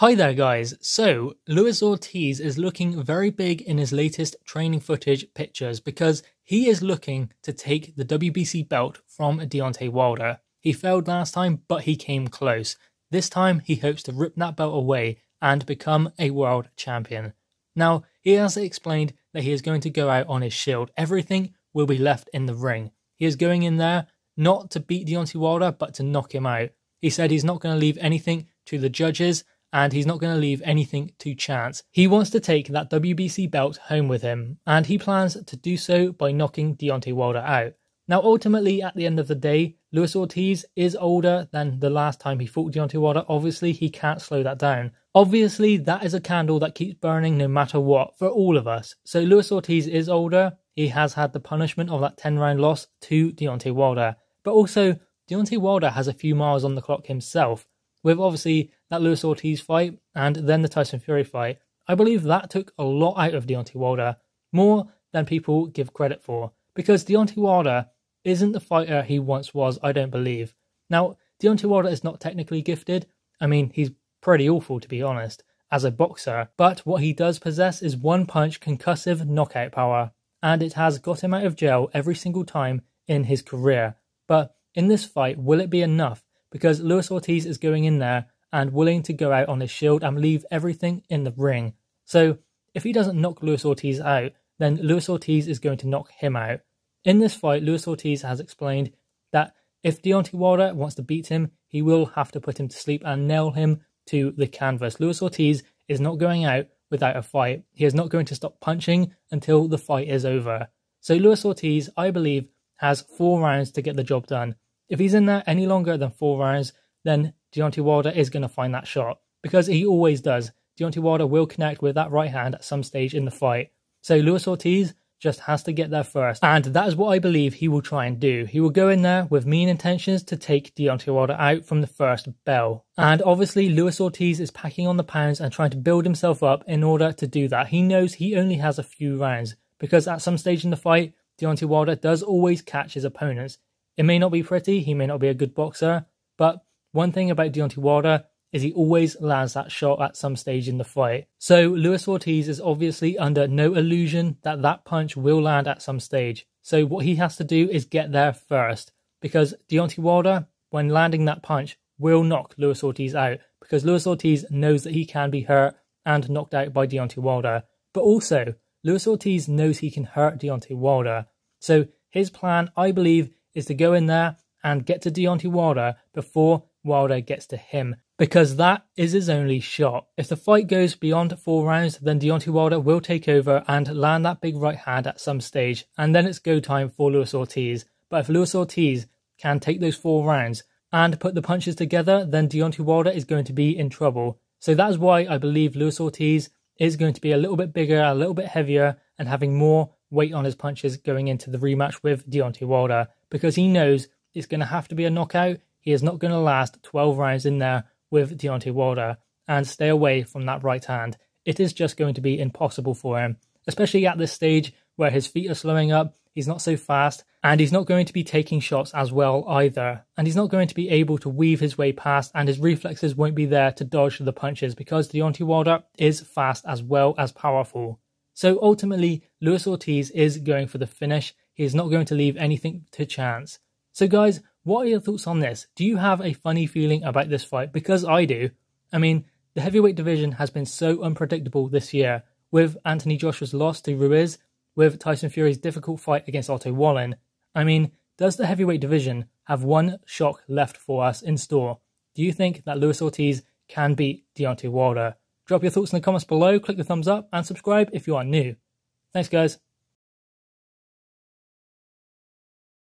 Hi there guys, so Luis Ortiz is looking very big in his latest training footage pictures because he is looking to take the WBC belt from Deontay Wilder. He failed last time, but he came close. This time he hopes to rip that belt away and become a world champion. Now, he has explained that he is going to go out on his shield. Everything will be left in the ring. He is going in there not to beat Deontay Wilder, but to knock him out. He said he's not going to leave anything to the judges, and he's not going to leave anything to chance. He wants to take that WBC belt home with him, and he plans to do so by knocking Deontay Wilder out. Now, ultimately, at the end of the day, Luis Ortiz is older than the last time he fought Deontay Wilder. Obviously, he can't slow that down. Obviously, that is a candle that keeps burning no matter what for all of us. So Luis Ortiz is older. He has had the punishment of that 10-round loss to Deontay Wilder. But also, Deontay Wilder has a few miles on the clock himself. With obviously that Luis Ortiz fight and then the Tyson Fury fight, I believe that took a lot out of Deontay Wilder, more than people give credit for, because Deontay Wilder isn't the fighter he once was, I don't believe. Now, Deontay Wilder is not technically gifted. I mean, he's pretty awful, to be honest, as a boxer, but what he does possess is one-punch concussive knockout power, and it has got him out of jail every single time in his career. But in this fight, will it be enough? Because Luis Ortiz is going in there and willing to go out on his shield and leave everything in the ring. So if he doesn't knock Luis Ortiz out, then Luis Ortiz is going to knock him out. In this fight, Luis Ortiz has explained that if Deontay Wilder wants to beat him, he will have to put him to sleep and nail him to the canvas. Luis Ortiz is not going out without a fight. He is not going to stop punching until the fight is over. So Luis Ortiz, I believe, has 4 rounds to get the job done. If he's in there any longer than 4 rounds, then Deontay Wilder is going to find that shot, because he always does. Deontay Wilder will connect with that right hand at some stage in the fight. So Luis Ortiz just has to get there first, and that is what I believe he will try and do. He will go in there with mean intentions to take Deontay Wilder out from the first bell. And obviously Luis Ortiz is packing on the pounds and trying to build himself up in order to do that. He knows he only has a few rounds, because at some stage in the fight, Deontay Wilder does always catch his opponents. It may not be pretty, he may not be a good boxer, but one thing about Deontay Wilder is he always lands that shot at some stage in the fight. So Luis Ortiz is obviously under no illusion that that punch will land at some stage. So what he has to do is get there first, because Deontay Wilder, when landing that punch, will knock Luis Ortiz out, because Luis Ortiz knows that he can be hurt and knocked out by Deontay Wilder. But also, Luis Ortiz knows he can hurt Deontay Wilder. So his plan, I believe, is to go in there and get to Deontay Wilder before Wilder gets to him, because that is his only shot. If the fight goes beyond 4 rounds, then Deontay Wilder will take over and land that big right hand at some stage, and then it's go time for Luis Ortiz. But if Luis Ortiz can take those 4 rounds and put the punches together, then Deontay Wilder is going to be in trouble. So that is why I believe Luis Ortiz is going to be a little bit bigger, a little bit heavier, and having more weight on his punches going into the rematch with Deontay Wilder, because he knows it's going to have to be a knockout. He is not going to last 12 rounds in there with Deontay Wilder and stay away from that right hand. It is just going to be impossible for him, especially at this stage where his feet are slowing up, he's not so fast, and he's not going to be taking shots as well either. And he's not going to be able to weave his way past, and his reflexes won't be there to dodge the punches, because Deontay Wilder is fast as well as powerful. So ultimately, Luis Ortiz is going for the finish. He is not going to leave anything to chance. So guys, what are your thoughts on this? Do you have a funny feeling about this fight? Because I do. I mean, the heavyweight division has been so unpredictable this year, with Anthony Joshua's loss to Ruiz, with Tyson Fury's difficult fight against Otto Wallin. I mean, does the heavyweight division have one shock left for us in store? Do you think that Luis Ortiz can beat Deontay Wilder? Drop your thoughts in the comments below, click the thumbs up, and subscribe if you are new. Thanks guys.